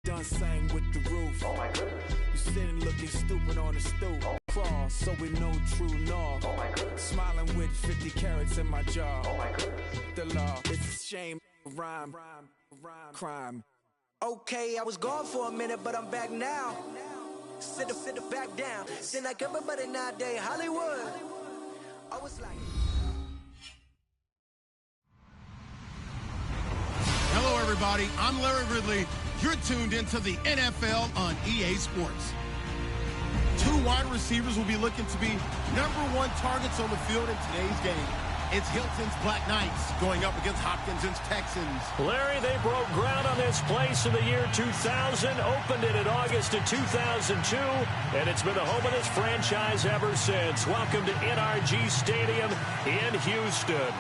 Done same with the roof. Oh my goodness. You sitting looking stupid on the stoop. Cross, so we know true north. Oh my goodness. Smiling with 50 carats in my jaw. Oh my goodness. The law, it's a shame, rhyme, crime. Okay, I was gone for a minute, but I'm back now. Sit back down. Seem like everybody nowadays, Hollywood. I was like... Hello, everybody. I'm Larry Ridley. You're tuned into the NFL on EA Sports. Two wide receivers will be looking to be #1 targets on the field in today's game. It's Hilton's Black Knights going up against Hopkinson's Texans. Larry, they broke ground on this place in the year 2000, opened it in August of 2002, and it's been the home of this franchise ever since. Welcome to NRG Stadium in Houston.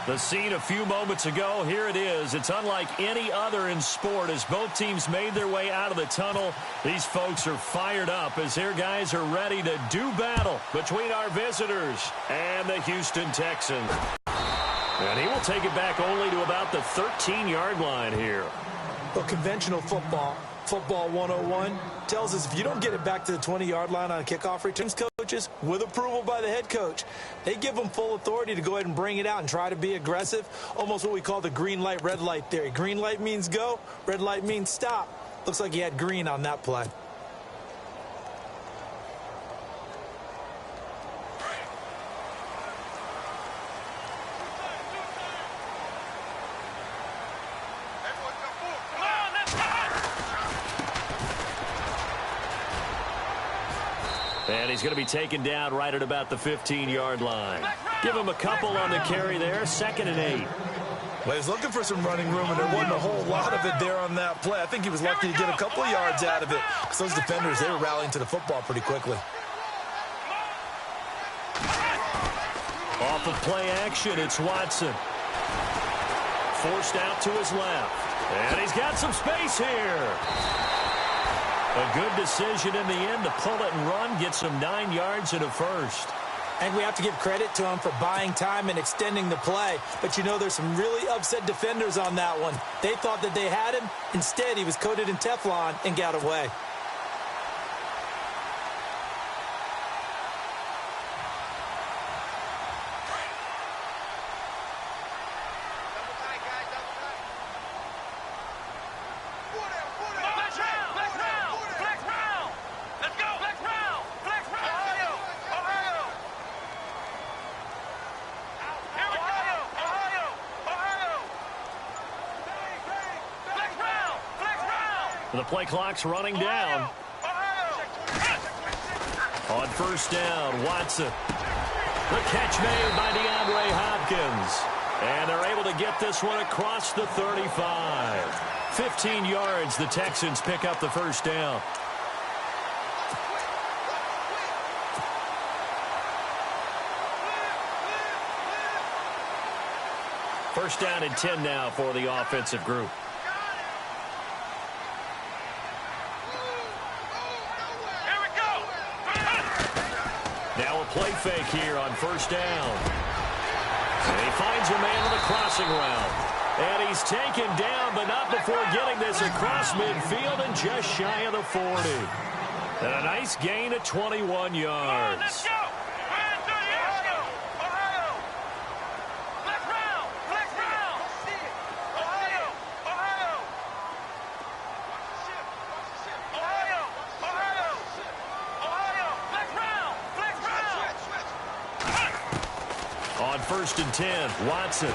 The scene a few moments ago, here it is. It's unlike any other in sport as both teams made their way out of the tunnel. These folks are fired up as their guys are ready to do battle between our visitors and the Houston Texans. And he will take it back only to about the 13-yard line here. Well, conventional football 101, tells us if you don't get it back to the 20-yard line on a kickoff returns, coaches, with approval by the head coach, they give them full authority to go ahead and bring it out and try to be aggressive, almost what we call the green light, red light theory. Green light means go, red light means stop. Looks like he had green on that play. And he's going to be taken down right at about the 15-yard line. Give him a couple on the carry there, 2nd and 8. Well, he's looking for some running room, and there wasn't a whole lot of it there on that play. I think he was lucky to get a couple of yards out of it, because those defenders, they were rallying to the football pretty quickly. Off of play action, it's Watson. Forced out to his left. And he's got some space here. A good decision in the end to pull it and run, get some 9 yards and a first. And we have to give credit to him for buying time and extending the play. But, you know, there's some really upset defenders on that one. They thought that they had him. Instead, he was coated in Teflon and got away. The play clock's running down. On first down, Watson. The catch made by DeAndre Hopkins. And they're able to get this one across the 35. 15 yards, the Texans pick up the first down. First down and 10 now for the offensive group. Now a play fake here on first down. And he finds a man on the crossing route. And he's taken down, but not before getting this across midfield and just shy of the 40. And a nice gain of 21 yards. Let's go! On first and 10, Watson.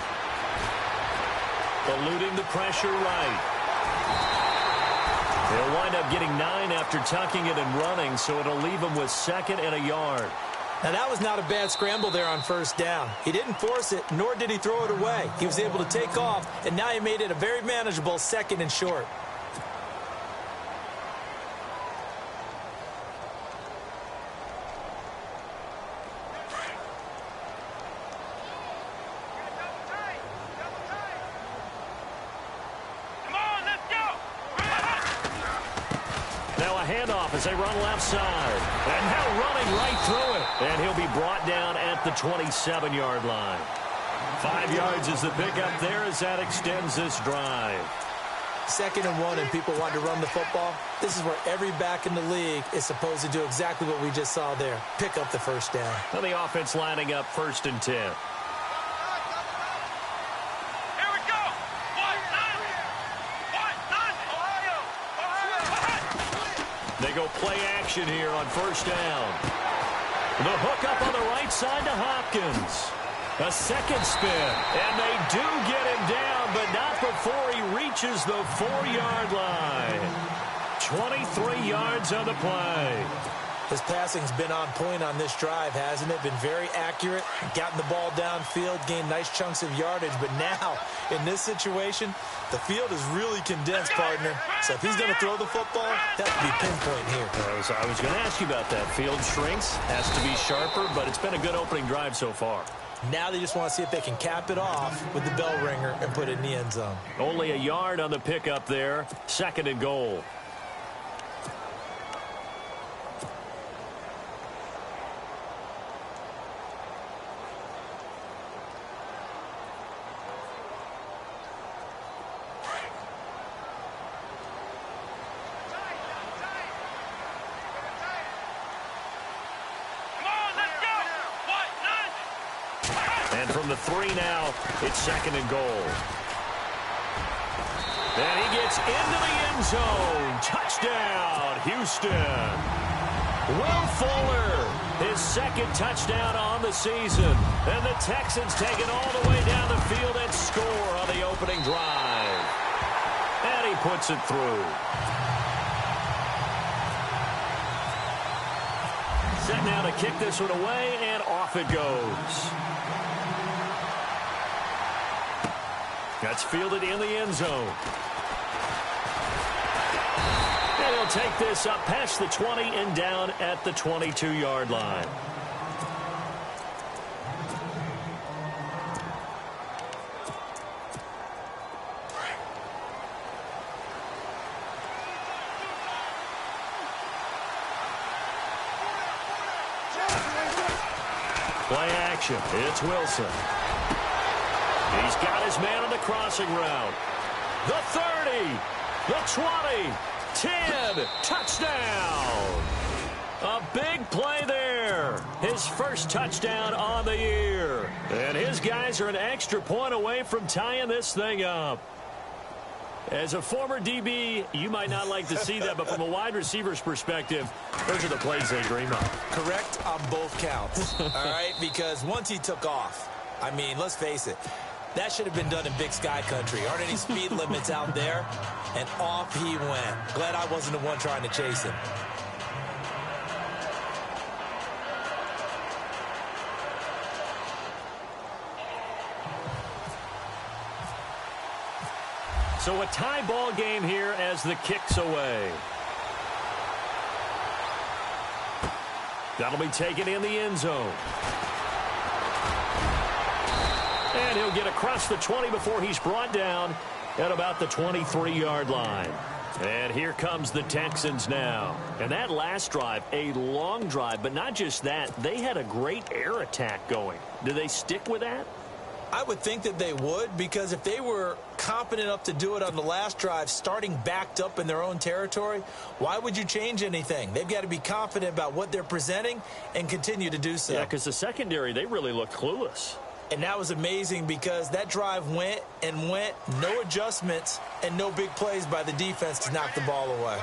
Eluding the pressure right. He'll wind up getting 9 after tucking it and running, so it'll leave him with 2nd and a yard. Now, that was not a bad scramble there on first down. He didn't force it, nor did he throw it away. He was able to take off, and now he made it a very manageable 2nd and short. Handoff as they run left side. And now running right through it. And he'll be brought down at the 27-yard line. 5 yards is the pickup there as that extends this drive. 2nd and 1 and people want to run the football, this is where every back in the league is supposed to do exactly what we just saw there. Pick up the first down. And the offense lining up 1st and 10. They go play action here on 1st down. The hook up on the right side to Hopkins. A second spin, and they do get him down, but not before he reaches the 4-yard line. 23 yards on the play. His passing's been on point on this drive, hasn't it? Been very accurate, gotten the ball downfield, gained nice chunks of yardage. But now, in this situation, the field is really condensed, partner. So if he's going to throw the football, that would be pinpoint here. I was going to ask you about that. Field shrinks, has to be sharper, but it's been a good opening drive so far. Now they just want to see if they can cap it off with the bell ringer and put it in the end zone. Only a yard on the pickup there. 2nd and goal. And from the 3 now, it's 2nd and goal. And he gets into the end zone. Touchdown, Houston. Will Fuller, his 2nd touchdown on the season. And the Texans take it all the way down the field and score on the opening drive. And he puts it through. Set now to kick this one away, and off it goes. That's fielded in the end zone. And he'll take this up past the 20 and down at the 22-yard line. Play action. It's Wilson. He's got his man on the crossing route. The 30, the 20, 10, touchdown. A big play there. His first touchdown on the year. And his guys are an extra point away from tying this thing up. As a former DB, you might not like to see that, but from a wide receiver's perspective, those are the plays they dream of. Correct on both counts, all right? Because once he took off, I mean, let's face it, that should have been done in Big Sky country. Aren't any speed limits out there? And off he went. Glad I wasn't the one trying to chase him. So a tie ball game here as the kick's away. That'll be taken in the end zone. And he'll get across the 20 before he's brought down at about the 23-yard line. And here comes the Texans now. And that last drive, a long drive, but not just that. They had a great air attack going. Do they stick with that? I would think that they would, because if they were competent enough to do it on the last drive, starting backed up in their own territory, why would you change anything? They've got to be confident about what they're presenting and continue to do so. Yeah, because the secondary, they really looked clueless. And that was amazing because that drive went and went, no adjustments and no big plays by the defense to knock the ball away.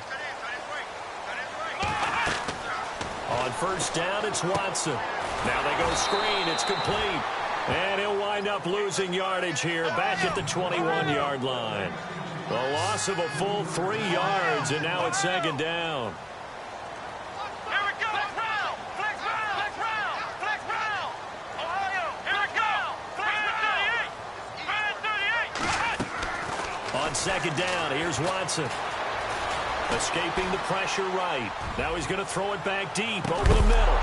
On first down, it's Watson. Now they go screen. It's complete. And he'll wind up losing yardage here back at the 21-yard line. A loss of a full 3 yards, and now it's 2nd down. On 2nd down, here's Watson. Escaping the pressure right. Now he's going to throw it back deep over the middle.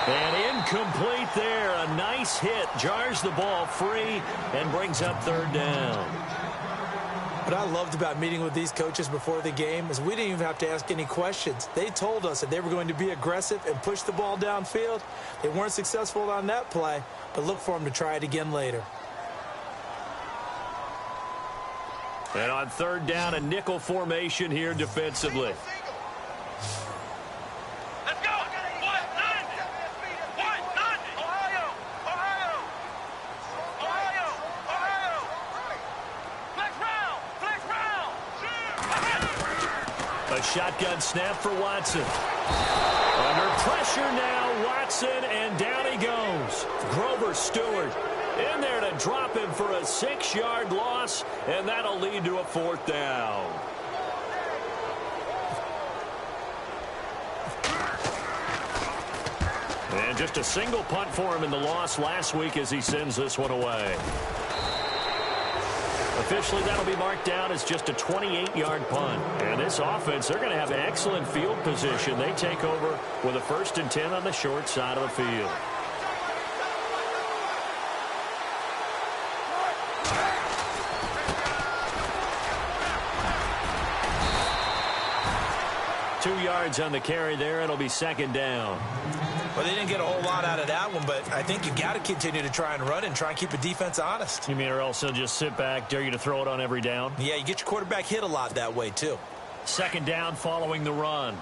And incomplete there. A nice hit. Jars the ball free and brings up 3rd down. What I loved about meeting with these coaches before the game is we didn't even have to ask any questions. They told us that they were going to be aggressive and push the ball downfield. They weren't successful on that play, but look for them to try it again later. And on third down, a nickel formation here defensively. Let's go. Ohio. Flex round. A shotgun snap for Watson. Under pressure now, Watson, and down he goes. Grover Stewart in there to drop him for a 6-yard loss, and that'll lead to a 4th down. And just a single punt for him in the loss last week as he sends this one away. Officially, that'll be marked down as just a 28-yard punt. And this offense, they're going to have excellent field position. They take over with a 1st and 10 on the short side of the field. Two yards on the carry there. It'll be 2nd down. Well, they didn't get a whole lot out of that one, but I think you got to continue to try and run and try and keep the defense honest. You mean or else they'll just sit back, dare you to throw it on every down? Yeah, you get your quarterback hit a lot that way, too. 2nd down following the run.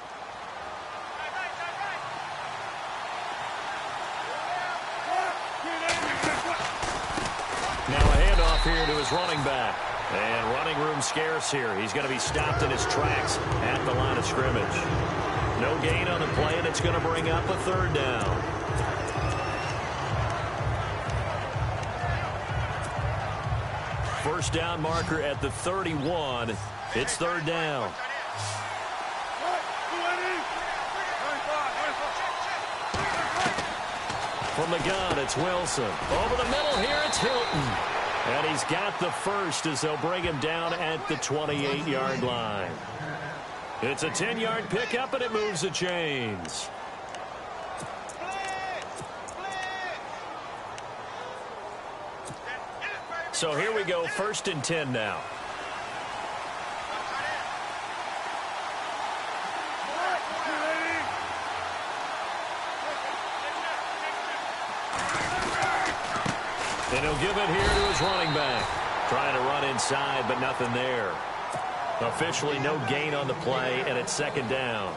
Now a handoff here to his running back. And running room scarce here. He's going to be stopped in his tracks at the line of scrimmage. No gain on the play, and it's going to bring up a 3rd down. First down marker at the 31. It's 3rd down. From the gun, it's Wilson. Over the middle here, it's Hilton. And he's got the first as they'll bring him down at the 28-yard line. It's a 10-yard pickup, and it moves the chains. So here we go, 1st and 10 now. And he'll give it here to his running back. Trying to run inside, but nothing there. Officially no gain on the play, and it's 2nd down.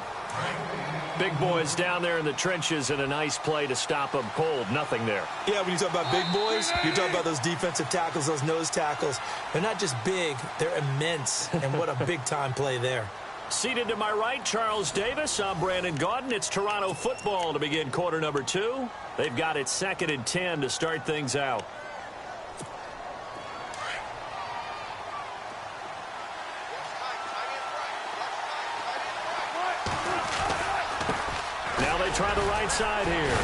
Big boys down there in the trenches, and a nice play to stop them cold. Nothing there. Yeah, when you talk about big boys, you're talking about those defensive tackles, those nose tackles. They're not just big, they're immense, and what a big-time play there. Seated to my right, Charles Davis. I'm Brandon Gaudin. It's Toronto football to begin quarter number 2. They've got it 2nd and 10 to start things out. Now they try the right side here.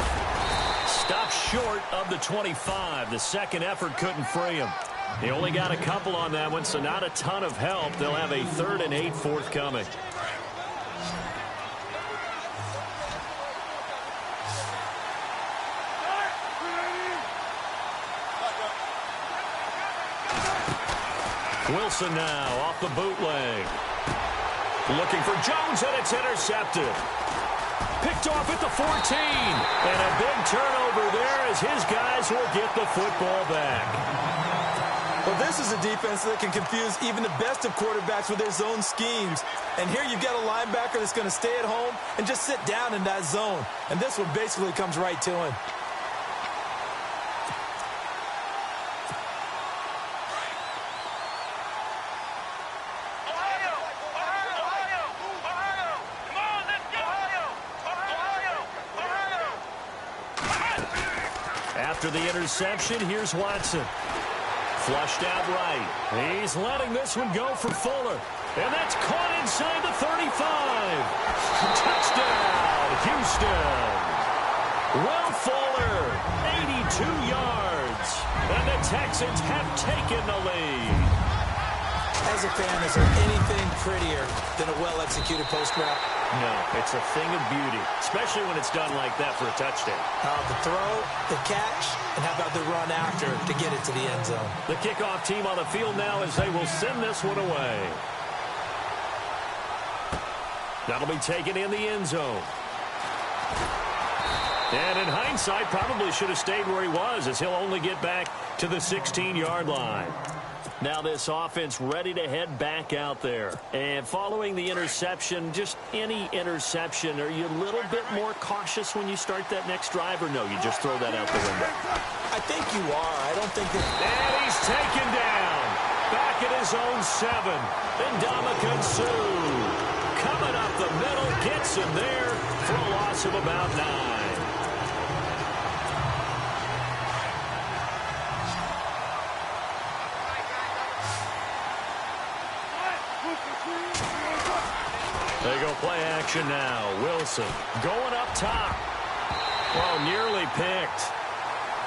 Stopped short of the 25. The second effort couldn't free him. He only got a couple on that one, so not a ton of help. They'll have a 3rd and 8 forthcoming. Wilson now off the bootleg. Looking for Jones, and it's intercepted. Picked off at the 14. And a big turnover there as his guys will get the football back. Well, this is a defense that can confuse even the best of quarterbacks with their zone schemes. And here you've got a linebacker that's going to stay at home and just sit down in that zone. And this one basically comes right to him. After the interception, here's Watson. Flushed out right. He's letting this one go for Fuller. And that's caught inside the 35. Touchdown, Houston. Will Fuller, 82 yards. And the Texans have taken the lead. As a fan, is there anything prettier than a well-executed post route? No, it's a thing of beauty, especially when it's done like that for a touchdown. The throw, the catch, and how about the run after to get it to the end zone? The kickoff team on the field now as they will send this one away. That'll be taken in the end zone. And in hindsight, probably should have stayed where he was, as he'll only get back to the 16-yard line. Now this offense ready to head back out there. And following the interception, just any interception, are you a little bit more cautious when you start that next drive, or no, you just throw that out the window? I think you are. I don't think that... And he's taken down. Back at his own 7. Ndamukong Suh coming up the middle, gets him there for a loss of about 9. They go play action now. Wilson going up top. Oh, nearly picked.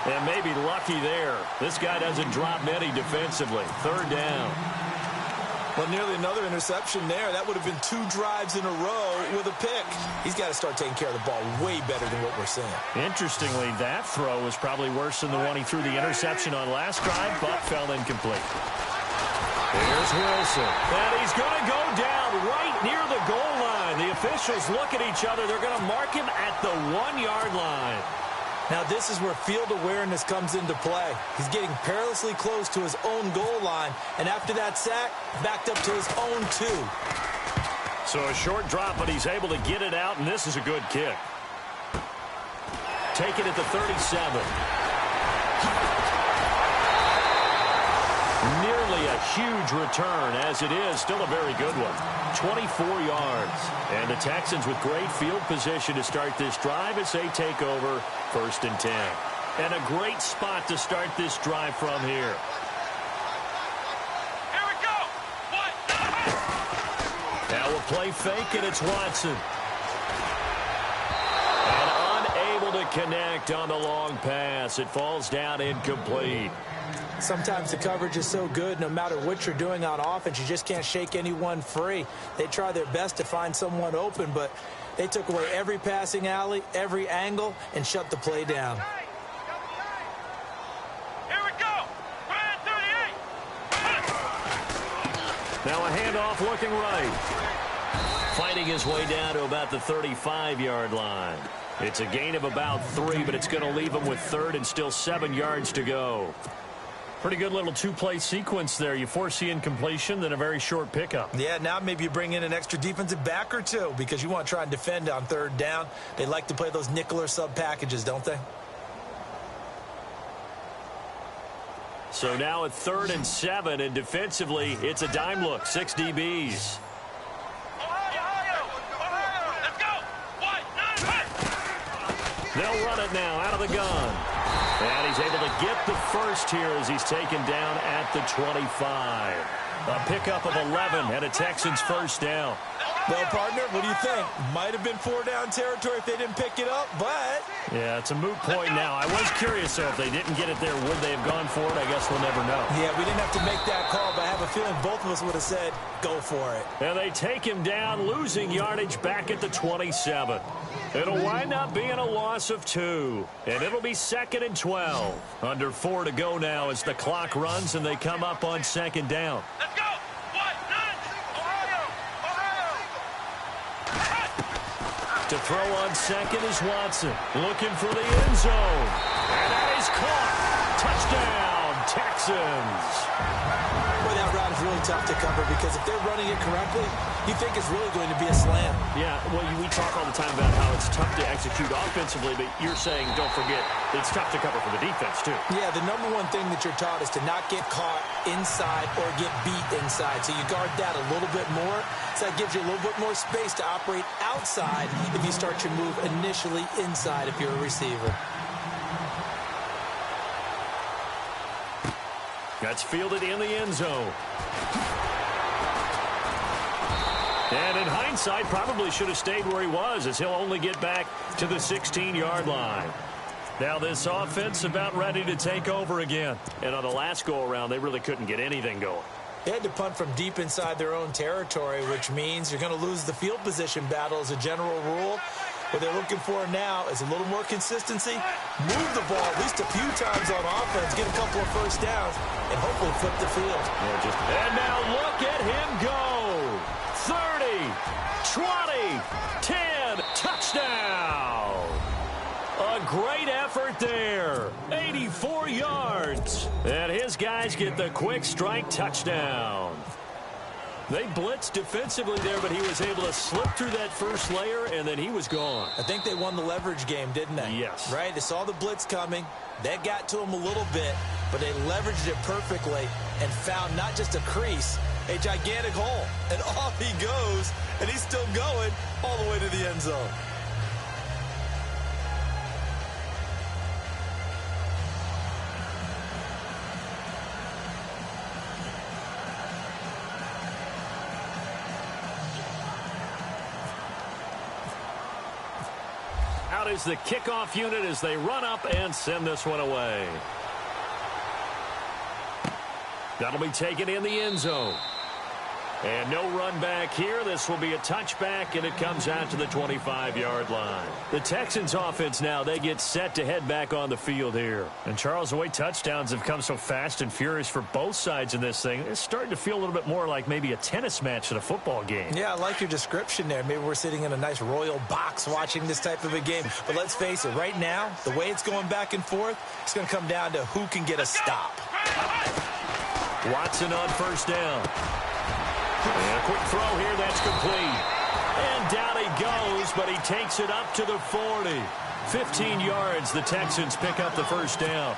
And maybe lucky there. This guy doesn't drop many defensively. 3rd down. Well, nearly another interception there. That would have been 2 drives in a row with a pick. He's got to start taking care of the ball way better than what we're seeing. Interestingly, that throw was probably worse than the one he threw the interception on last drive, but fell incomplete. Here's Wilson. And he's going to go down right near the goal line. The officials look at each other. They're going to mark him at the 1-yard line. Now, this is where field awareness comes into play. He's getting perilously close to his own goal line, and after that sack, backed up to his own 2. So a short drop, but he's able to get it out, and this is a good kick. Take it at the 37. Nearly a huge return, as it is still a very good one. 24 yards. And the Texans with great field position to start this drive as they take over 1st and 10. And a great spot to start this drive from here. Here we go. Now we'll play fake, and it's Watson. And unable to connect on the long pass. It falls down incomplete. Sometimes the coverage is so good, no matter what you're doing on offense, you just can't shake anyone free. They try their best to find someone open, but they took away every passing alley, every angle, and shut the play down. Here we go. Ryan 38. Now a handoff looking right. Fighting his way down to about the 35-yard line. It's a gain of about 3, but it's going to leave him with 3rd and still 7 yards to go. Pretty good little 2-play sequence there. You force the incompletion, then a very short pickup. Yeah, now maybe you bring in an extra defensive back or 2 because you want to try and defend on 3rd down. They like to play those nickel or sub packages, don't they? So now at 3rd and 7, and defensively, it's a dime look. 6 DBs. Ohio. Let's go. 1, 9, 1. They'll run it now out of the gun. And he's able to get the first here as he's taken down at the 25. A pickup of 11 and a Texans 1st down. Well, partner, what do you think? Might have been 4-down territory if they didn't pick it up, but... Yeah, it's a moot point now. I was curious, though, if they didn't get it there, would they have gone for it? I guess we'll never know. Yeah, we didn't have to make that call, but I have a feeling both of us would have said, go for it. And they take him down, losing yardage back at the 27. It'll wind up being a loss of 2. And it'll be 2nd and 12. Under 4 to go now as the clock runs and they come up on 2nd down. Let's go. 1, 9. Ohio. To throw on 2nd is Watson. Looking for the end zone. And that is caught. Touchdown, Texans. Boy, that route is really tough to cover because if they're running it correctly, you think it's really going to be a slam. Yeah, well, we talk all the time about how it's tough to execute offensively, but you're saying, don't forget, it's tough to cover for the defense, too. Yeah, the number one thing that you're taught is to not get caught inside or get beat inside. So you guard that a little bit more. So that gives you a little bit more space to operate outside if you start your move initially inside if you're a receiver. That's fielded in the end zone. And in hindsight, probably should have stayed where he was as he'll only get back to the 16-yard line. Now this offense about ready to take over again. And on the last go-around, they really couldn't get anything going. They had to punt from deep inside their own territory, which means you're going to lose the field position battle as a general rule. What they're looking for now is a little more consistency, move the ball at least a few times on offense, get a couple of first downs, and hopefully flip the field. And now look at him go. 30, 20, 10, touchdown. A great effort there. 84 yards. And his guys get the quick strike touchdown. They blitzed defensively there, but he was able to slip through that first layer, and then he was gone. I think they won the leverage game, didn't they? Yes. Right? They saw the blitz coming. That got to him a little bit, but they leveraged it perfectly and found not just a crease, a gigantic hole. And off he goes, and he's still going all the way to the end zone. Out is the kickoff unit as they run up and send this one away. That'll be taken in the end zone. And no run back here. This will be a touchback, and it comes out to the 25-yard line. The Texans offense now, they get set to head back on the field here. And Charles, the way touchdowns have come so fast and furious for both sides in this thing, it's starting to feel a little bit more like maybe a tennis match than a football game. Yeah, I like your description there. Maybe we're sitting in a nice royal box watching this type of a game. But let's face it, right now, the way it's going back and forth, it's going to come down to who can get a stop. Watson on first down. And a quick throw here, that's complete. And down he goes, but he takes it up to the 40. 15 yards, the Texans pick up the first down.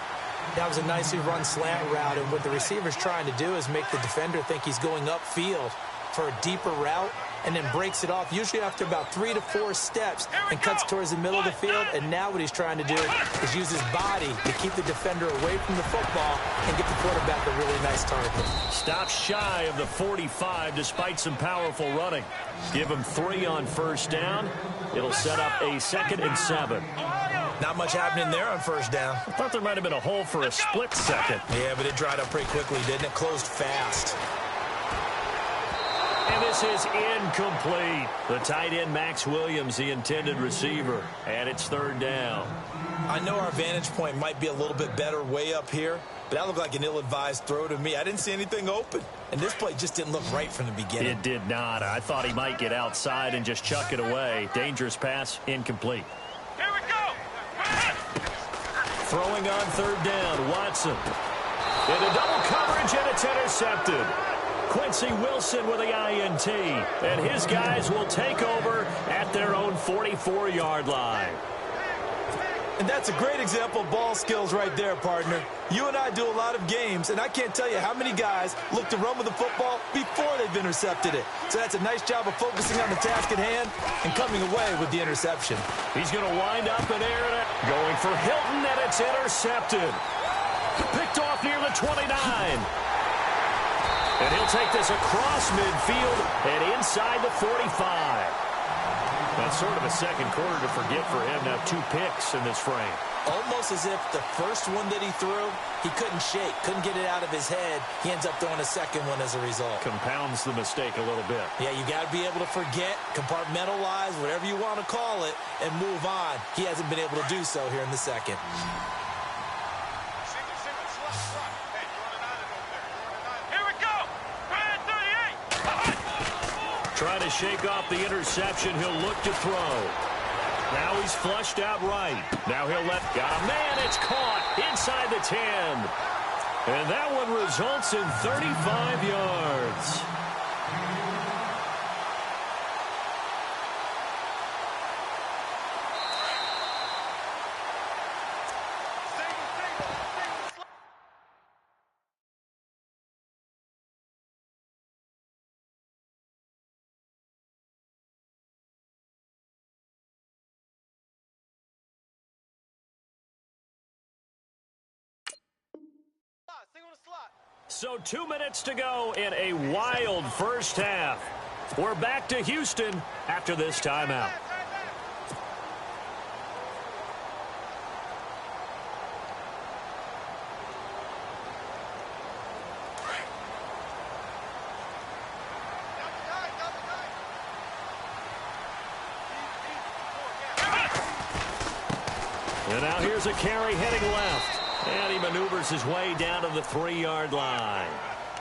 That was a nicely run slant route, and what the receiver's trying to do is make the defender think he's going upfield for a deeper route, and then breaks it off, usually after about 3 to 4 steps, and cuts towards the middle of the field. And now what he's trying to do is use his body to keep the defender away from the football and get the quarterback a really nice target. Stop shy of the 45 despite some powerful running. Give him 3 on first down. It'll set up a 2nd and 7. Not much happening there on first down. I thought there might have been a hole for a split second. Yeah, but it dried up pretty quickly, didn't it? Closed fast. And this is incomplete. The tight end, Max Williams, the intended receiver. And it's 3rd down. I know our vantage point might be a little bit better way up here, but that looked like an ill-advised throw to me. I didn't see anything open. And this play just didn't look right from the beginning. It did not. I thought he might get outside and just chuck it away. Dangerous pass, incomplete. Here we go. Throwing on 3rd down, Watson. Into double coverage, and it's intercepted. Quincy Wilson with the INT, and his guys will take over at their own 44-yard line. And that's a great example of ball skills right there, partner. You and I do a lot of games, and I can't tell you how many guys look to run with the football before they've intercepted it. So that's a nice job of focusing on the task at hand and coming away with the interception. He's going to wind up in air, going for Hilton, and it's intercepted. Picked off near the 29. And he'll take this across midfield and inside the 45. That's sort of a second quarter to forget for him. Now 2 picks in this frame. Almost as if the first one that he threw, he couldn't shake, couldn't get it out of his head. He ends up throwing a second one as a result. Compounds the mistake a little bit. Yeah, you got to be able to forget, compartmentalize, whatever you want to call it, and move on. He hasn't been able to do so here in the second. Trying to shake off the interception. He'll look to throw. Now he's flushed out right. Now he'll got a man. It's caught inside the 10. And that one results in 35 yards. So 2 minutes to go in a wild first half. We're back to Houston after this timeout. And now here's a carry heading left. And he maneuvers his way down to the 3-yard line.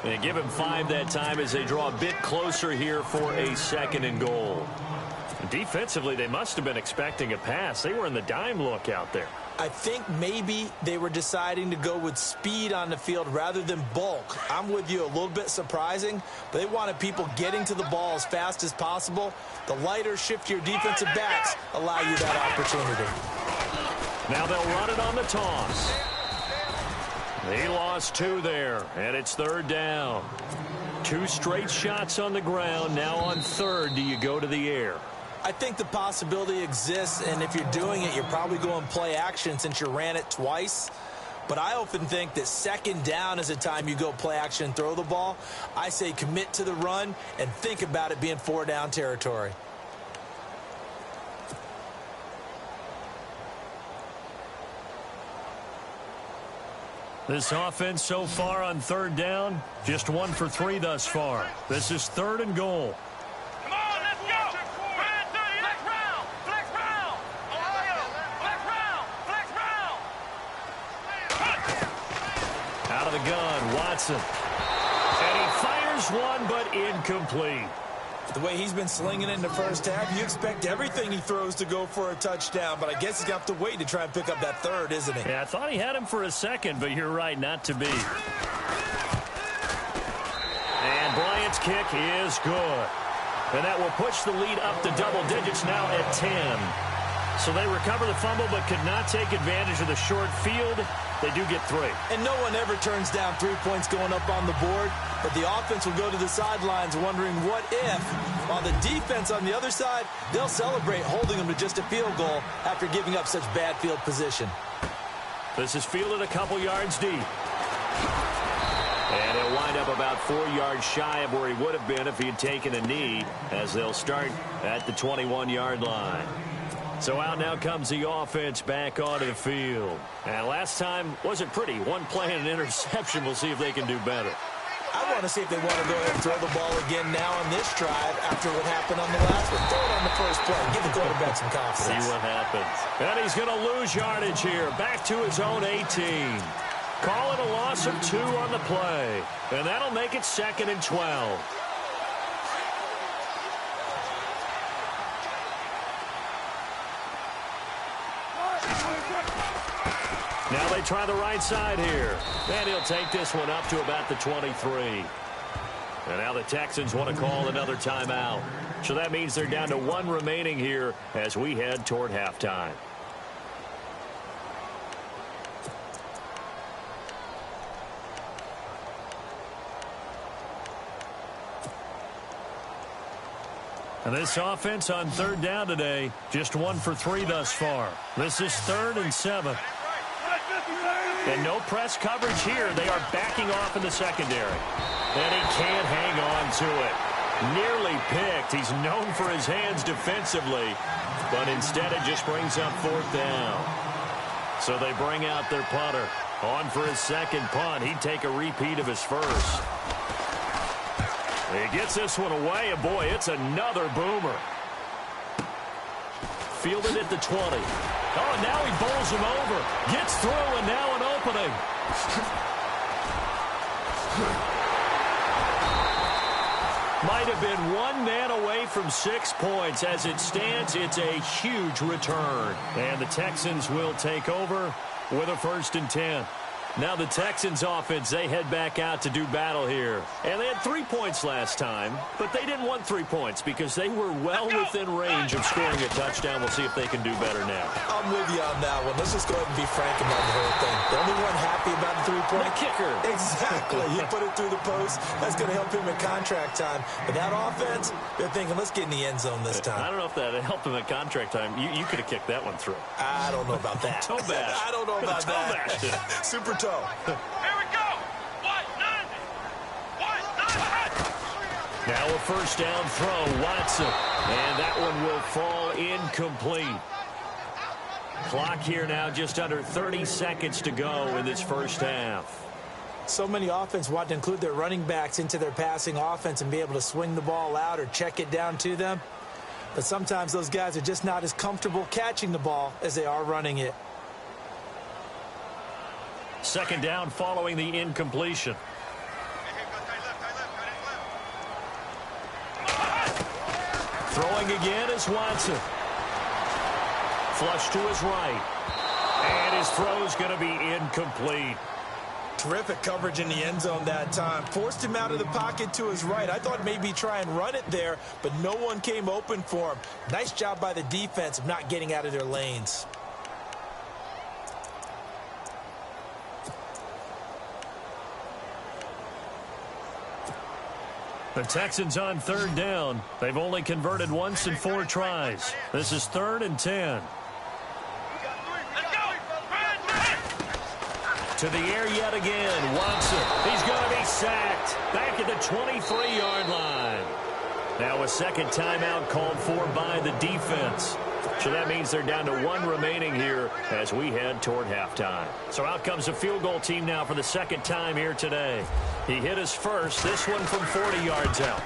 And give him 5 that time as they draw a bit closer here for a 2nd and goal. Defensively, they must have been expecting a pass. They were in the dime look out there. I think maybe they were deciding to go with speed on the field rather than bulk. I'm with you, a little bit surprising, but they wanted people getting to the ball as fast as possible. The lighter, shiftier defensive backs allow you that opportunity. Now they'll run it on the toss. He lost 2 there, and it's 3rd down. 2 straight shots on the ground. Now on 3rd, do you go to the air? I think the possibility exists, and if you're doing it, you're probably going play action since you ran it twice. But I often think that 2nd down is the time you go play action and throw the ball. I say commit to the run and think about it being 4-down territory. This offense so far on 3rd down, just 1 for 3 thus far. This is 3rd and goal. Come on, let's go. Flex round. Flex round. Ohio. Flex round. Flex round. Out of the gun, Watson. And he fires one, but incomplete. The way he's been slinging it in the first half, you expect everything he throws to go for a touchdown, but I guess he's got to wait to try and pick up that 3rd, isn't he? Yeah, I thought he had him for a second, but you're right, not to be. And Bryant's kick is good. And that will push the lead up to double digits now at 10. So they recover the fumble but could not take advantage of the short field. They do get 3. And no one ever turns down 3 points going up on the board, but the offense will go to the sidelines wondering what if. While the defense on the other side, they'll celebrate holding them to just a field goal after giving up such bad field position. This is fielded a couple yards deep. And he'll wind up about 4 yards shy of where he would have been if he had taken a knee, as they'll start at the 21-yard line. So out now comes the offense back onto the field. And last time wasn't pretty. 1 play and an interception. We'll see if they can do better. I want to see if they want to go ahead and throw the ball again now on this drive after what happened on the last one. Throw it on the first play. Give the quarterback some confidence. See what happens. And he's going to lose yardage here. Back to his own 18. Call it a loss of 2 on the play. And that'll make it 2nd and 12. Now they try the right side here. And he'll take this one up to about the 23. And now the Texans want to call another timeout. So that means they're down to 1 remaining here as we head toward halftime. And this offense on 3rd down today, just 1 for 3 thus far. This is 3rd and 7. And no press coverage here. They are backing off in the secondary. And he can't hang on to it. Nearly picked. He's known for his hands defensively. But instead it just brings up 4th down. So they bring out their punter. On for his 2nd punt. He'd take a repeat of his first. He gets this one away, and boy, it's another boomer. Fielded at the 20. Oh, now he bowls him over. Gets through, and now an opening. Might have been 1 man away from 6 points. As it stands, it's a huge return. And the Texans will take over with a 1st and 10. Now the Texans offense, they head back out to do battle here. And they had 3 points last time, but they didn't want 3 points because they were well within range of scoring a touchdown. We'll see if they can do better now. I'm with you on that one. Let's just go ahead and be frank about the whole thing. The only one happy about the 3-point? The kicker. Exactly. He put it through the post. That's going to help him in contract time. But that offense, they're thinking, let's get in the end zone this time. I don't know if that helped him at contract time. You could have kicked that one through. I don't know about that. Toe bash. I don't know about that. Toe bashed. Super toe. Here we go. 190. 190. Now a 1st down throw, Watson. And that one will fall incomplete. Clock here now just under 30 seconds to go in this first half. So many offense want to include their running backs into their passing offense and be able to swing the ball out or check it down to them. But sometimes those guys are just not as comfortable catching the ball as they are running it. 2nd down following the incompletion. Throwing again is Watson. Flush to his right. And his throw's going to be incomplete. Terrific coverage in the end zone that time. Forced him out of the pocket to his right. I thought maybe try and run it there, but no one came open for him. Nice job by the defense of not getting out of their lanes. The Texans on third down. They've only converted once in 4 tries. This is 3rd and 10. To the air yet again. Watson. He's going to be sacked. Back at the 23-yard line. Now a second timeout called for by the defense. So that means they're down to 1 remaining here as we head toward halftime. So out comes a field goal team now for the second time here today. He hit his first, this one from 40 yards out.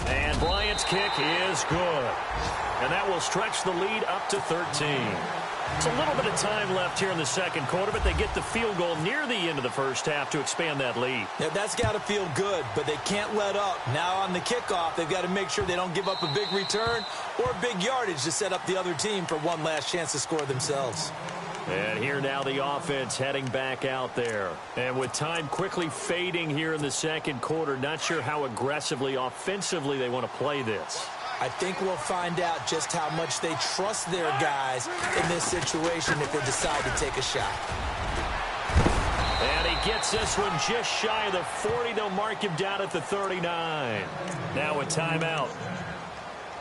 And Bryant's kick is good. And that will stretch the lead up to 13. It's a little bit of time left here in the second quarter, but they get the field goal near the end of the first half to expand that lead. Yeah, that's got to feel good, but they can't let up. Now on the kickoff, they've got to make sure they don't give up a big return or big yardage to set up the other team for one last chance to score themselves. And here now the offense heading back out there. And with time quickly fading here in the second quarter, not sure how aggressively, offensively they want to play this. I think we'll find out just how much they trust their guys in this situation if they decide to take a shot. And he gets this one just shy of the 40. They'll mark him down at the 39. Now a timeout.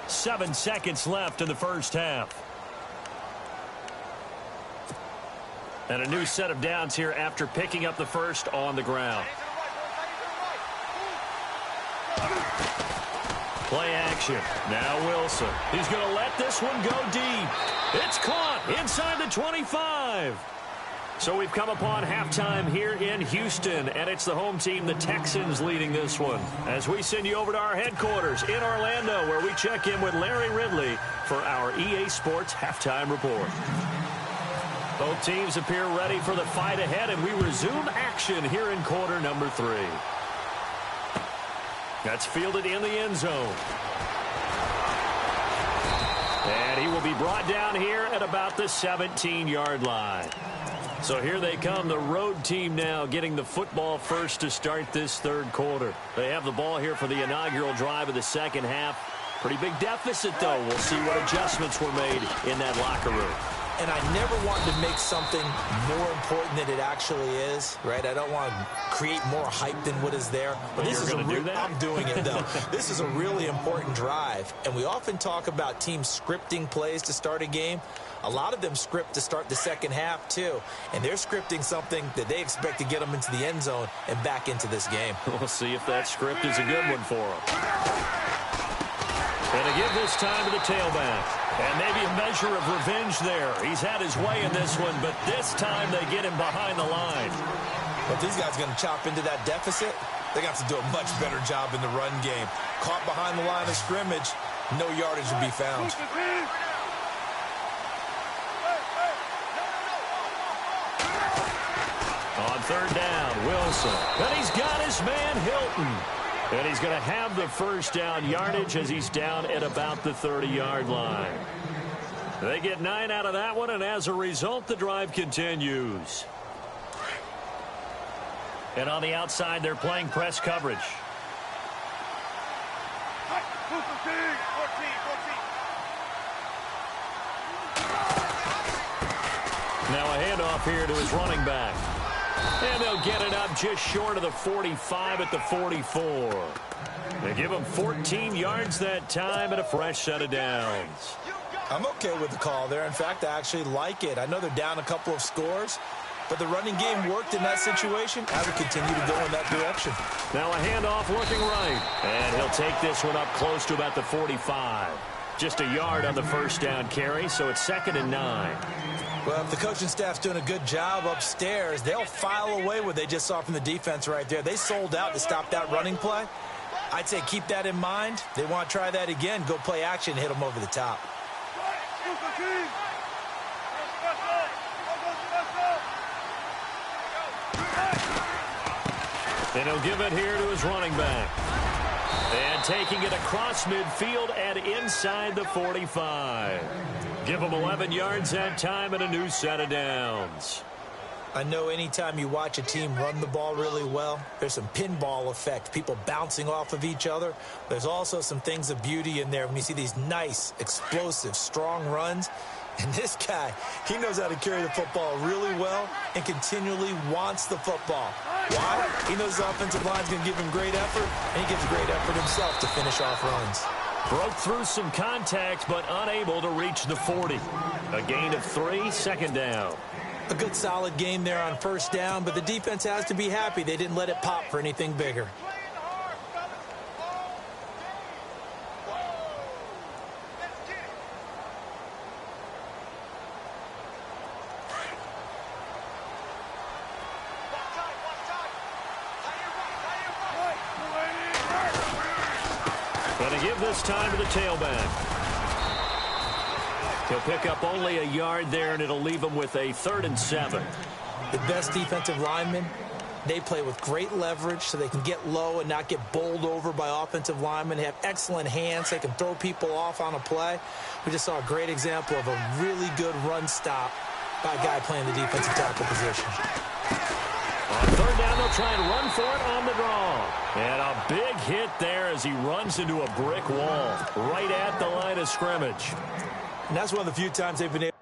7 seconds left in the first half. And a new set of downs here after picking up the first on the ground. Play action. Now Wilson. He's going to let this one go deep. It's caught inside the 25. So we've come upon halftime here in Houston, and it's the home team, the Texans, leading this one. As we send you over to our headquarters in Orlando, where we check in with Larry Ridley for our EA Sports Halftime Report. Both teams appear ready for the fight ahead, and we resume action here in quarter number 3. That's fielded in the end zone. And he will be brought down here at about the 17-yard line. So here they come, the road team now getting the football first to start this third quarter. They have the ball here for the inaugural drive of the second half. Pretty big deficit, though. We'll see what adjustments were made in that locker room. And I never want to make something more important than it actually is, right? I don't want to create more hype than what is there. But this is I'm doing it, though. This is a really important drive. And we often talk about teams scripting plays to start a game. A lot of them script to start the second half, too. And they're scripting something that they expect to get them into the end zone and back into this game. We'll see if that script is a good one for them. And to give this time to the tailback. And maybe a measure of revenge there. He's had his way in this one, but this time they get him behind the line. But these guys are going to chop into that deficit. They got to do a much better job in the run game. Caught behind the line of scrimmage, no yardage to be found. On third down, Wilson. And he's got his man, Hilton. And he's going to have the first down yardage as he's down at about the 30-yard line. They get 9 out of that one, and as a result, the drive continues. And on the outside, they're playing press coverage. Now a handoff here to his running back. And they'll get it up just short of the 45 at the 44. They give him 14 yards that time and a fresh set of downs. I'm okay with the call there. In fact, I actually like it. I know they're down a couple of scores, but the running game worked in that situation. I would continue to go in that direction. Now a handoff looking right. And he'll take this one up close to about the 45. Just a yard on the first down carry, so it's 2nd and 9. Well, if the coaching staff's doing a good job upstairs, they'll file away what they just saw from the defense right there. They sold out to stop that running play. I'd say keep that in mind. They want to try that again. Go play action and hit them over the top. And he'll give it here to his running back. And taking it across midfield and inside the 45. Give them 11 yards that time and a new set of downs. I know anytime you watch a team run the ball really well, there's some pinball effect, people bouncing off of each other. There's also some things of beauty in there when you see these nice, explosive, strong runs. And this guy, he knows how to carry the football really well and continually wants the football. Why? He knows the offensive line's going to give him great effort, and he gives great effort himself to finish off runs. Broke through some contact, but unable to reach the 40. A gain of 3, second down. A good solid game there on first down, but the defense has to be happy they didn't let it pop for anything bigger. Going to give this time to the tailback. He'll pick up only a yard there, and it'll leave him with a 3rd and 7. The best defensive linemen, they play with great leverage so they can get low and not get bowled over by offensive linemen. They have excellent hands. They can throw people off on a play. We just saw a great example of a really good run stop by a guy playing the defensive tackle position. On 3rd down, they'll try and run for it on the draw. And a big hit there as he runs into a brick wall right at the line of scrimmage. And that's one of the few times they've been able.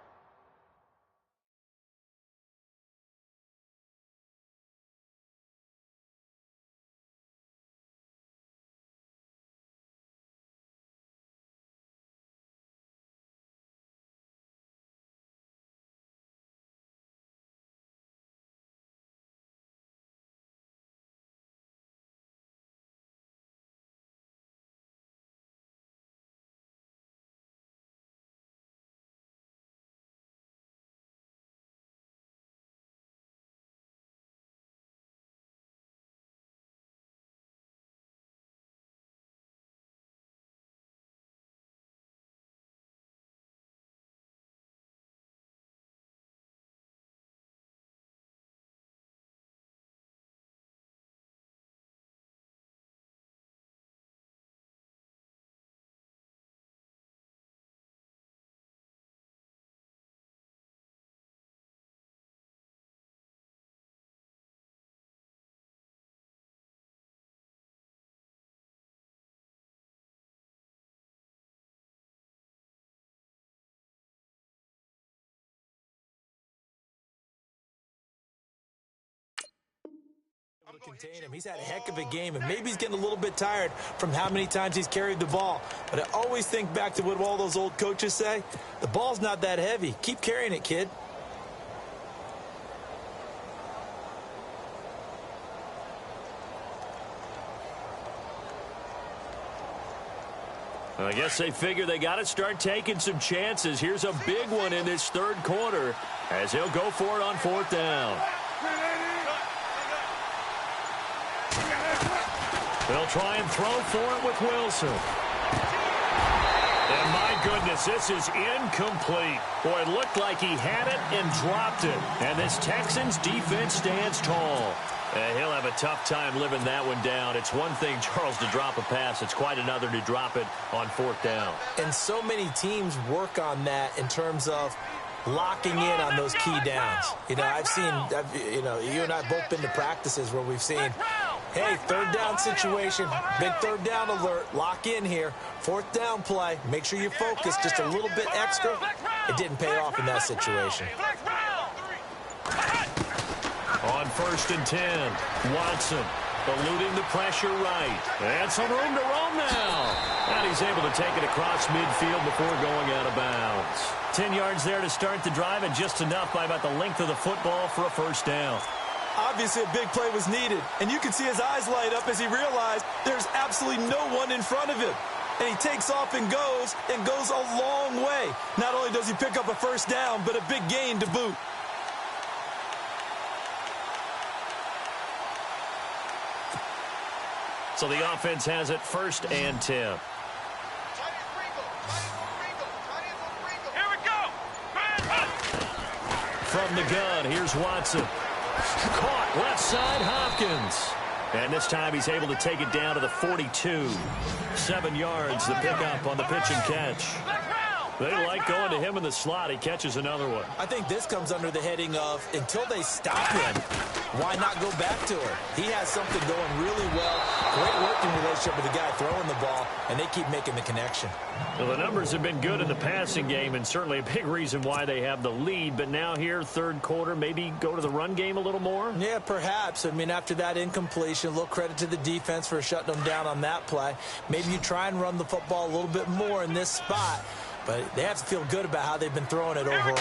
To contain him. He's had a heck of a game, and maybe he's getting a little bit tired from how many times he's carried the ball. But I always think back to what all those old coaches say. The ball's not that heavy. Keep carrying it, kid. I guess they figure they got to start taking some chances. Here's a big one in this 3rd quarter as he'll go for it on 4th down. They'll try and throw for it with Wilson. And my goodness, this is incomplete. Boy, it looked like he had it and dropped it. And this Texans defense stands tall. He'll have a tough time living that one down. It's one thing, Charles, to drop a pass. It's quite another to drop it on 4th down. And so many teams work on that in terms of locking in on those key downs. You know, you and I have both been to practices where we've seen, hey, 3rd down situation, big 3rd down alert, lock in here, 4th down play, make sure you focus just a little bit extra. It didn't pay off in that situation. On 1st and 10, Watson eluding the pressure right. And some room to roam now. And he's able to take it across midfield before going out of bounds. 10 yards there to start the drive, and just enough by about the length of the football for a 1st down. Obviously, a big play was needed, and you can see his eyes light up as he realized there's absolutely no one in front of him. And he takes off and goes a long way. Not only does he pick up a 1st down, but a big gain to boot. So the offense has it 1st and 10. Here we go. From the gun, here's Watson. Caught left side, Hopkins. And this time he's able to take it down to the 42. 7 yards, the pickup on the pitch and catch. They like going to him in the slot. He catches another one. I think this comes under the heading of until they stop him, why not go back to her? He has something going really well. Great working relationship with the guy throwing the ball, and they keep making the connection. Well, the numbers have been good in the passing game, and certainly a big reason why they have the lead. But now here, third quarter, maybe go to the run game a little more? Yeah, perhaps. I mean, after that incompletion, a little credit to the defense for shutting them down on that play. Maybe you try and run the football a little bit more in this spot. But they have to feel good about how they've been throwing it overall.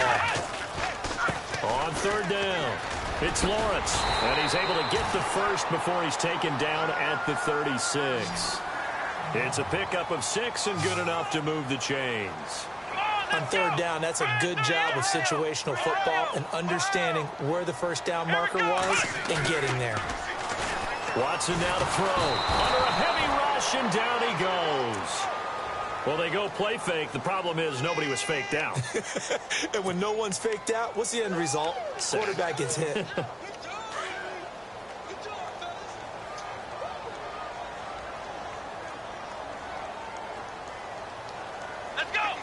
On third down, it's Lawrence. And he's able to get the first before he's taken down at the 36. It's a pickup of 6 and good enough to move the chains. On third down, that's a good job of situational football and understanding where the first down marker was and getting there. Watson now to throw. Under a heavy rush, and down he goes. Well, they go play fake. The problem is nobody was faked out. And when no one's faked out, what's the end result? Quarterback gets hit. Let's go.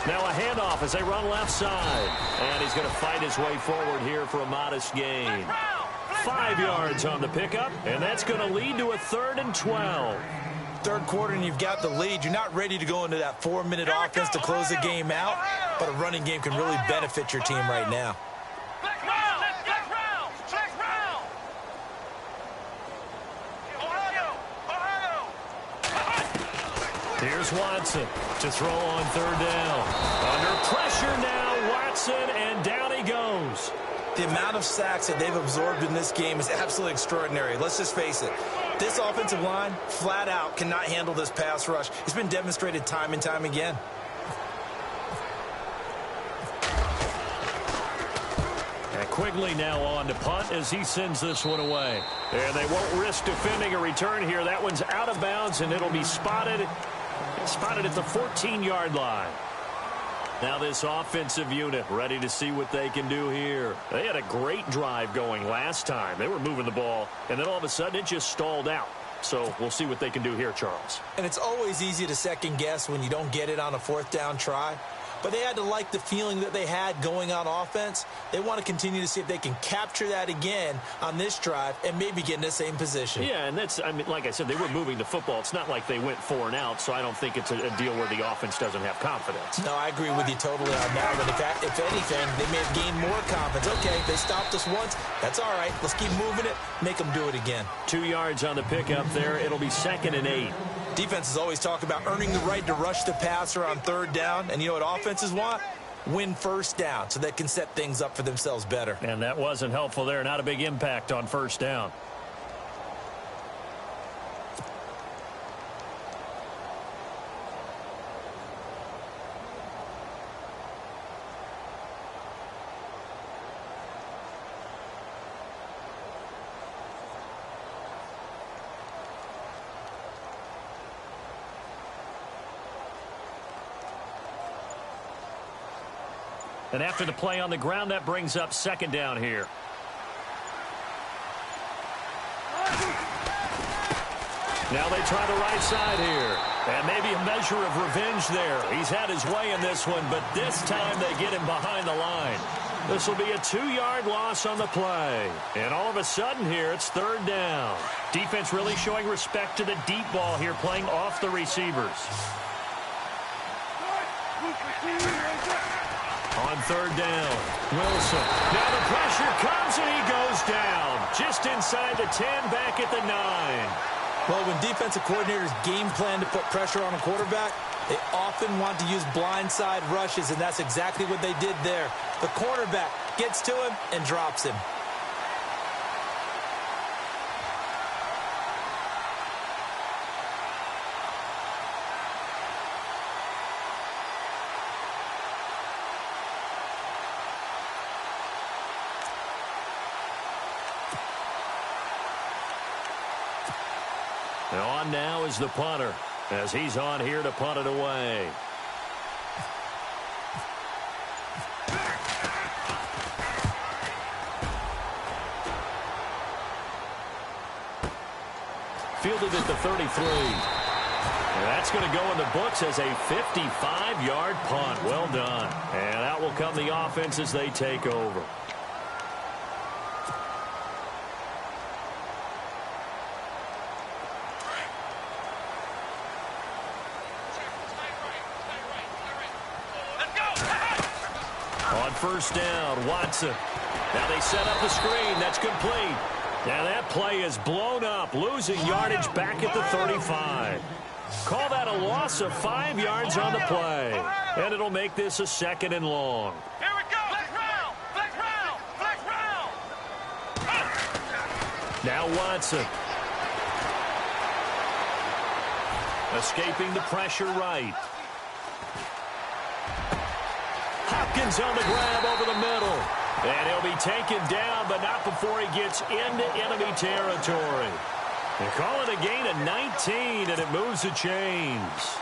Now a handoff as they run left side. And he's going to fight his way forward here for a modest gain. 5 yards on the pickup, and that's going to lead to a 3rd and 12. Third quarter and you've got the lead. You're not ready to go into that 4-minute offense to close the game out, but a running game can really benefit your team right now. Here's Watson to throw on third down. Under pressure now, Watson, and down he goes. The amount of sacks that they've absorbed in this game is absolutely extraordinary. Let's just face it. This offensive line, flat out, cannot handle this pass rush. It's been demonstrated time and time again. And Quigley now on to punt as he sends this one away. And they won't risk defending a return here. That one's out of bounds, and it'll be spotted at the 14-yard line. Now this offensive unit ready to see what they can do here. They had a great drive going last time. They were moving the ball, and then all of a sudden it just stalled out. So we'll see what they can do here, Charles. And it's always easy to second guess when you don't get it on a 4th down try. But they had to like the feeling that they had going on offense. They want to continue to see if they can capture that again on this drive and maybe get in the same position. Yeah, and that's, I mean, like I said, they were moving the football. It's not like they went 4 and out, so I don't think it's a deal where the offense doesn't have confidence. No, I agree with you totally on that. But if anything, they may have gained more confidence. Okay, they stopped us once. That's all right. Let's keep moving it, make them do it again. 2 yards on the pickup there. It'll be 2nd and 8. Defenses always talk about earning the right to rush the passer on third down. And you know what offenses want? Win first down so they can set things up for themselves better. And that wasn't helpful there. Not a big impact on first down. And after the play on the ground, that brings up 2nd down here. Now they try the right side here. And maybe a measure of revenge there. He's had his way in this one, but this time they get him behind the line. This will be a 2-yard loss on the play. And all of a sudden here, it's 3rd down. Defense really showing respect to the deep ball here, playing off the receivers. On 3rd down, Wilson. Now the pressure comes and he goes down. Just inside the 10, back at the 9. Well, when defensive coordinators game plan to put pressure on a quarterback, they often want to use blindside rushes, and that's exactly what they did there. The cornerback gets to him and drops him. And on now is the punter, as he's on here to punt it away. fielded at the 33. And that's going to go in the books as a 55-yard punt. Well done. And out will come the offense as they take over. On first down, Watson. Now they set up the screen. That's complete. Now that play is blown up, losing yardage back at the 35. Call that a loss of 5 yards on the play. And it'll make this a 2nd and long. Here we go. Flex round. Flex round. Flex round. Now Watson. Escaping the pressure right. Hopkins on the grab over the middle. And he'll be taken down, but not before he gets into enemy territory. They call it a gain of 19, and it moves the chains.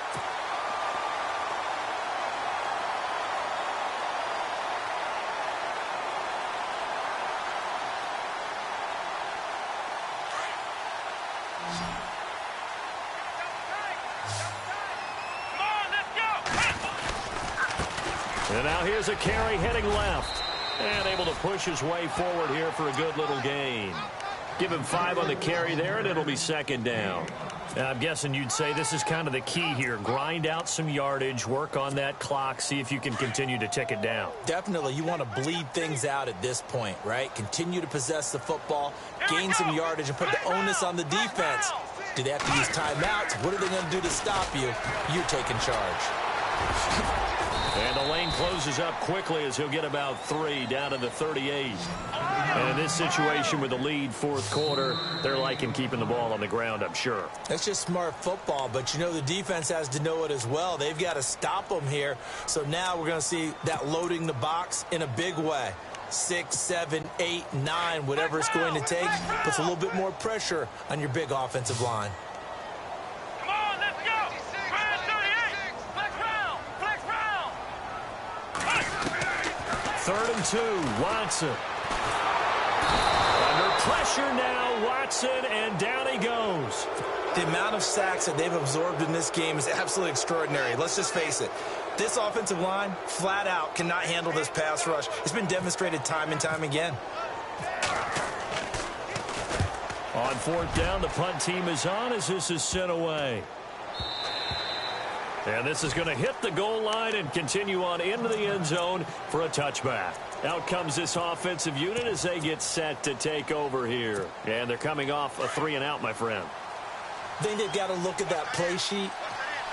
And now here's a carry heading left. And able to push his way forward here for a good little gain. Give him 5 on the carry there, and it'll be 2nd down. I'm guessing you'd say this is kind of the key here. Grind out some yardage, work on that clock, see if you can continue to tick it down. Definitely, you want to bleed things out at this point, right? Continue to possess the football, gain some yardage, and put the onus on the defense. Do they have to use timeouts? What are they going to do to stop you? You're taking charge. And the lane closes up quickly as he'll get about 3 down to the 38. And in this situation with the lead 4th quarter, they're liking keeping the ball on the ground, I'm sure. That's just smart football, but you know the defense has to know it as well. They've got to stop them here. So now we're going to see that loading the box in a big way. 6, 7, 8, 9, whatever it's going to take, puts a little bit more pressure on your big offensive line. 3rd and 2, Watson. Under pressure now, Watson, and down he goes. The amount of sacks that they've absorbed in this game is absolutely extraordinary. Let's just face it. This offensive line, flat out, cannot handle this pass rush. It's been demonstrated time and time again. On 4th down, the punt team is on as this is sent away. And this is going to hit the goal line and continue on into the end zone for a touchback. Out comes this offensive unit as they get set to take over here. And they're coming off a 3-and-out, my friend. I think they've got to look at that play sheet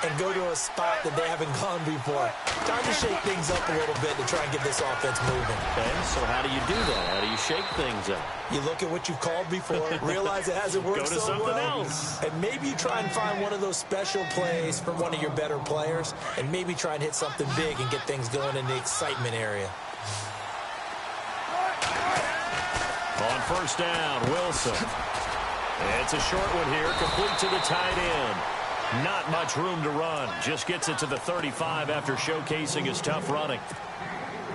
and go to a spot that they haven't gone before. Time to shake things up a little bit to try and get this offense moving. Okay, so how do you do that? How do you shake things up? You look at what you've called before, realize it hasn't worked go to so something well, else. and maybe you try and find one of those special plays from one of your better players, and maybe try and hit something big and get things going in the excitement area. On 1st down, Wilson. It's a short one here, complete to the tight end. Not much room to run. Just gets it to the 35 after showcasing his tough running.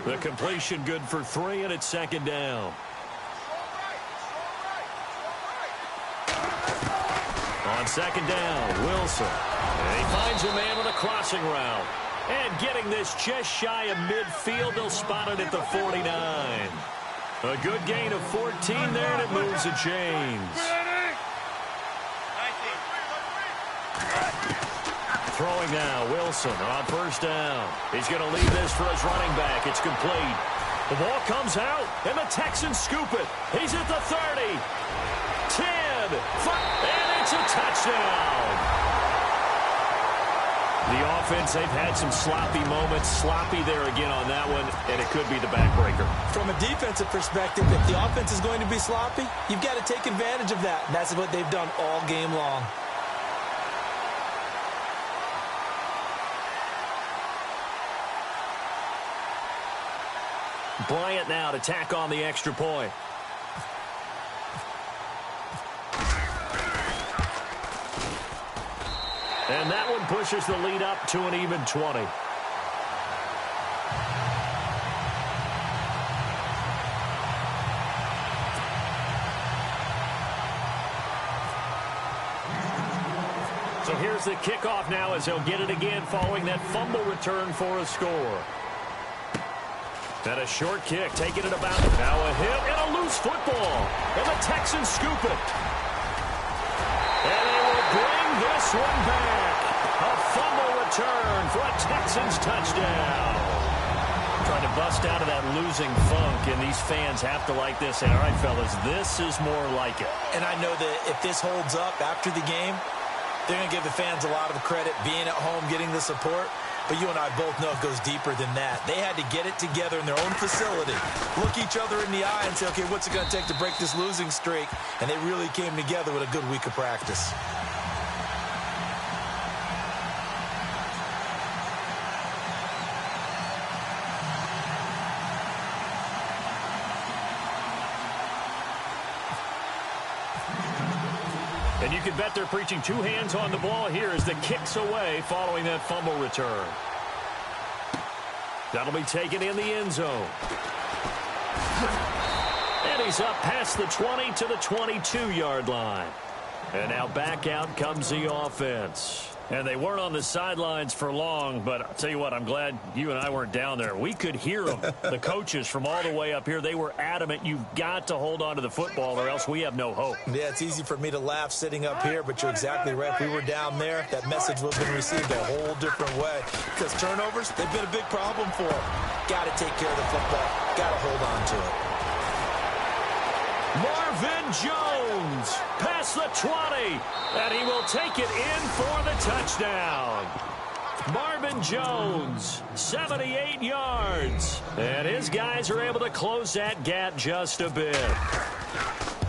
The completion good for 3, and it's 2nd down. On 2nd down, Wilson. And he finds a man with a crossing route. And getting this just shy of midfield, they'll spot it at the 49. A good gain of 14 there, and it moves the chains. Throwing now, Wilson on 1st down. He's going to leave this for his running back. It's complete. The ball comes out, and the Texans scoop it. He's at the 30, 10, 5, and it's a touchdown. The offense, they've had some sloppy moments. Sloppy there again on that one, and it could be the backbreaker. From a defensive perspective, if the offense is going to be sloppy, you've got to take advantage of that. And that's what they've done all game long. Bryant now to tack on the extra point. And that one pushes the lead up to an even 20. So here's the kickoff now as he'll get it again following that fumble return for a score. And a short kick, taking it about. Now a hit and a loose football. And the Texans scoop it. And they will bring this one back. A fumble return for a Texans touchdown. Trying to bust out of that losing funk, and these fans have to like this. And all right, fellas, this is more like it. And I know that if this holds up after the game, they're going to give the fans a lot of credit being at home, getting the support. But you and I both know it goes deeper than that. They had to get it together in their own facility, look each other in the eye and say, okay, what's it going to take to break this losing streak? And they really came together with a good week of practice. And you can bet they're preaching two hands on the ball here as the kick's away following that fumble return. That'll be taken in the end zone. And he's up past the 20 to the 22-yard line. And now back out comes the offense. And they weren't on the sidelines for long, but I'll tell you what, I'm glad you and I weren't down there. We could hear them, the coaches from all the way up here. They were adamant, you've got to hold on to the football or else we have no hope. Yeah, it's easy for me to laugh sitting up here, but you're exactly right. If we were down there, that message would have been received a whole different way. Because turnovers, they've been a big problem for them. Got to take care of the football. Got to hold on to it. Marvin Jones past the 20, and he will take it in for the touchdown. Marvin Jones, 78 yards, and his guys are able to close that gap just a bit.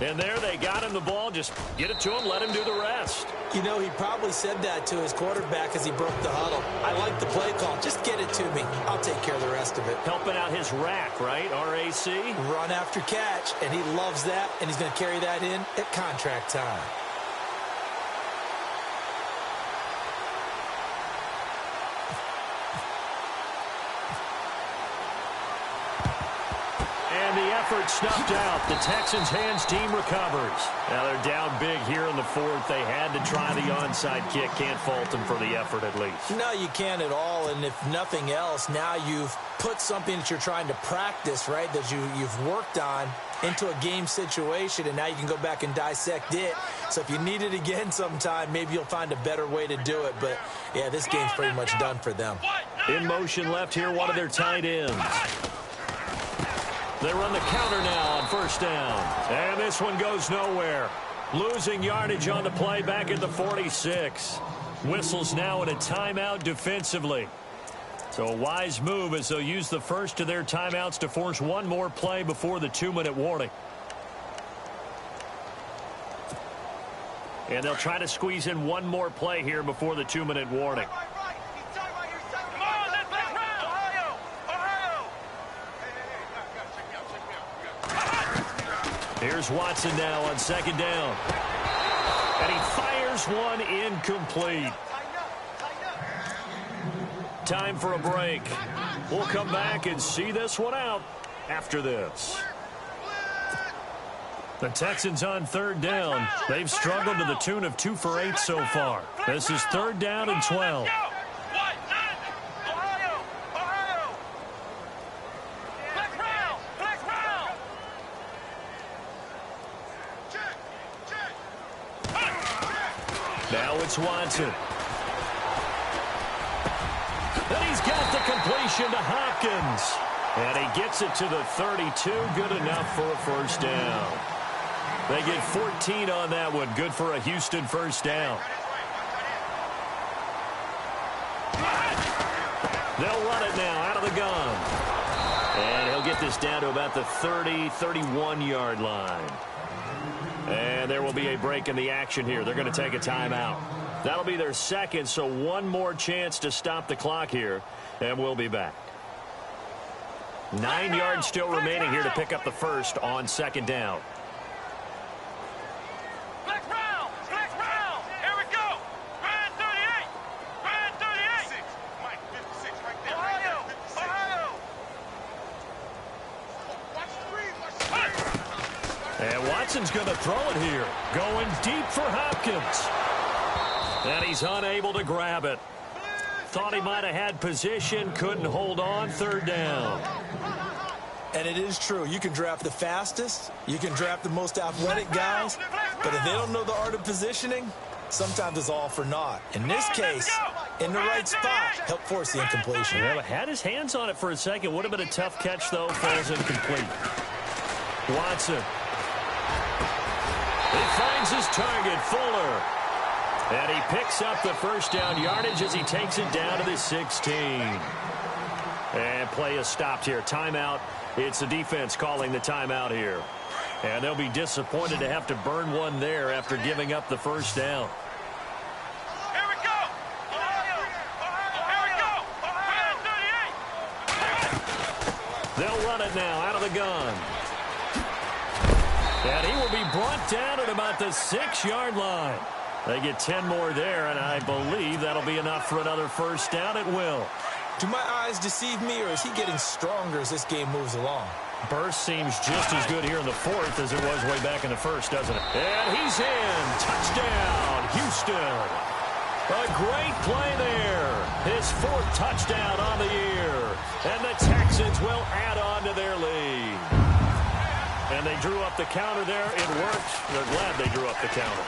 And there they got him the ball. Just get it to him, let him do the rest. You know, he probably said that to his quarterback as he broke the huddle. I like the play call. Just get it to me. I'll take care of the rest of it. Helping out his rack, right? R-A-C? Run after catch, and he loves that, and he's going to carry that in at contract time. And the effort snuffed out. The Texans' hands team recovers. Now they're down big here in the fourth. They had to try the onside kick. Can't fault them for the effort at least. No, you can't at all. And if nothing else, now you've put something that you're trying to practice, right, that you've worked on into a game situation, and now you can go back and dissect it. So if you need it again sometime, maybe you'll find a better way to do it. But, yeah, this game's pretty much done for them. In motion left here, one of their tight ends. They run the counter now on first down. And this one goes nowhere. Losing yardage on the play back at the 46. Whistles now in a timeout defensively. So a wise move as they'll use the first of their timeouts to force one more play before the 2-minute warning. And they'll try to squeeze in one more play here before the 2-minute warning. Here's Watson now on second down. And he fires one incomplete. Time for a break. We'll come back and see this one out after this. The Texans on third down. They've struggled to the tune of 2 for 8 so far. This is third down and 12. Now it's Watson. And he's got the completion to Hopkins. And he gets it to the 32. Good enough for a first down. They get 14 on that one. Good for a Houston first down. They'll run it now out of the gun. And he'll get this down to about the 30, 31-yard line. And there will be a break in the action here. They're going to take a timeout. That'll be their second, so one more chance to stop the clock here, and we'll be back. 9 yards still remaining here to pick up the first on second down. Here we go. Red 38. Red 38. Mike, 56 right there. Ohio. Watch the breathe. And Watson's going to throw it here. Going deep for Hopkins. And he's unable to grab it. Thought he might have had position, couldn't hold on. Third down. And it is true. You can draft the fastest. You can draft the most athletic guys. But if they don't know the art of positioning, sometimes it's all for naught. In this case, in the right spot, helped force the incompletion. Yeah, had his hands on it for a second. Would have been a tough catch, though. Falls incomplete. Watson. He finds his target, Fuller. And he picks up the first down yardage as he takes it down to the 16. And play is stopped here. Timeout. It's the defense calling the timeout here. And they'll be disappointed to have to burn one there after giving up the first down. Here we go. Here we go. 38. They'll run it now out of the gun. And he will be brought down at about the 6-yard line. They get 10 more there, and I believe that'll be enough for another first down. It will. Do my eyes deceive me, or is he getting stronger as this game moves along? Burst seems just as good here in the fourth as it was way back in the first, doesn't it? And he's in. Touchdown, Houston. A great play there. His 4th touchdown on the year. And the Texans will add on to their lead. And they drew up the counter there. It worked. They're glad they drew up the counter.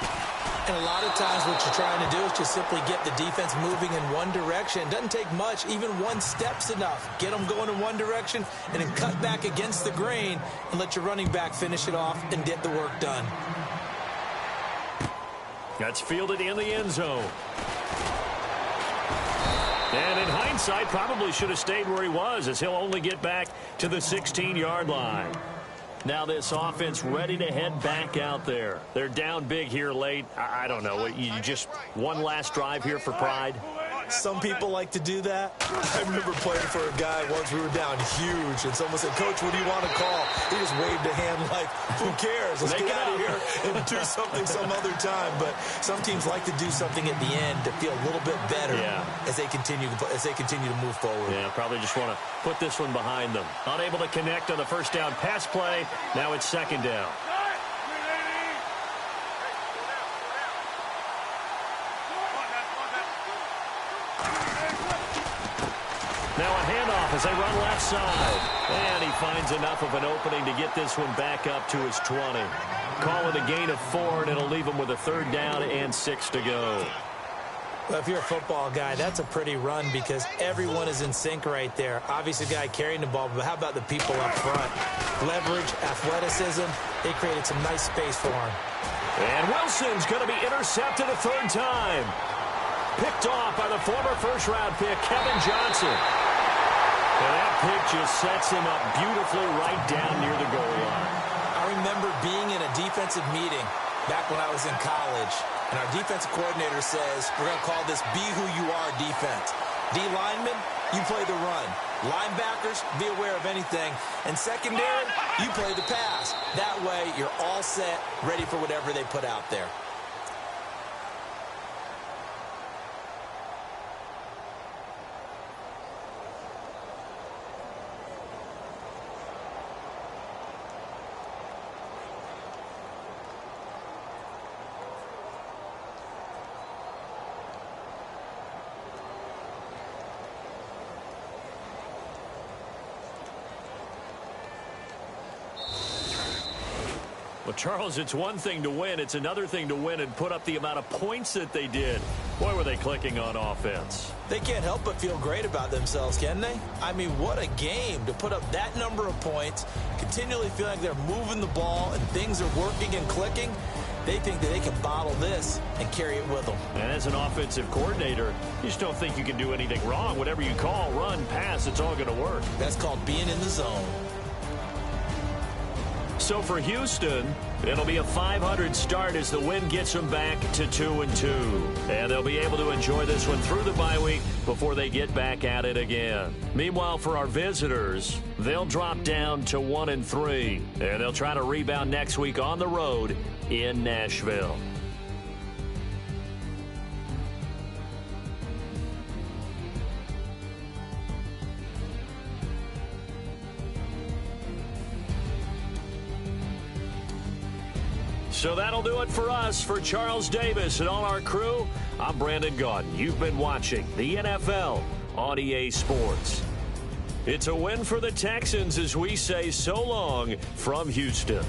And a lot of times what you're trying to do is just simply get the defense moving in one direction. It doesn't take much. Even one step's enough. Get them going in one direction and then cut back against the grain and let your running back finish it off and get the work done. That's fielded in the end zone. And in hindsight, probably should have stayed where he was, as he'll only get back to the 16-yard line. Now this offense ready to head back out there. They're down big here late. I don't know. You just one last drive here for pride? Some people like to do that. I remember playing for a guy once. We were down huge, and someone said, "Coach, what do you want to call?" He just waved a hand like, "Who cares? Let's get out of here and do something some other time." But some teams like to do something at the end to feel a little bit better as they continue to move forward. Yeah, probably just want to put this one behind them. Unable to connect on the first down pass play. Now it's second down. Now a handoff as they run left side. And he finds enough of an opening to get this one back up to his 20. Call it a gain of 4, and it'll leave him with a 3rd down and 6 to go. Well, if you're a football guy, that's a pretty run because everyone is in sync right there. Obviously, the guy carrying the ball, but how about the people up front? Leverage, athleticism, they created some nice space for him. And Wilson's going to be intercepted a 3rd time. Picked off by the former first-round pick, Kevin Johnson. And that pick just sets him up beautifully right down near the goal line. I remember being in a defensive meeting back when I was in college, and our defensive coordinator says, we're going to call this Be Who You Are defense. D linemen, you play the run. Linebackers, be aware of anything. And secondary, you play the pass. That way, you're all set, ready for whatever they put out there. Well, Charles, it's one thing to win. It's another thing to win and put up the amount of points that they did. Boy, were they clicking on offense. They can't help but feel great about themselves, can they? I mean, what a game to put up that number of points, continually feeling like they're moving the ball and things are working and clicking. They think that they can bottle this and carry it with them. And as an offensive coordinator, you just don't think you can do anything wrong. Whatever you call, run, pass, it's all going to work. That's called being in the zone. So for Houston, it'll be a 500 start as the win gets them back to 2-2. And they'll be able to enjoy this one through the bye week before they get back at it again. Meanwhile, for our visitors, they'll drop down to 1-3. And they'll try to rebound next week on the road in Nashville. So that'll do it for us. For Charles Davis and all our crew, I'm Brandon Gaudin. You've been watching the NFL on EA Sports. It's a win for the Texans as we say so long from Houston.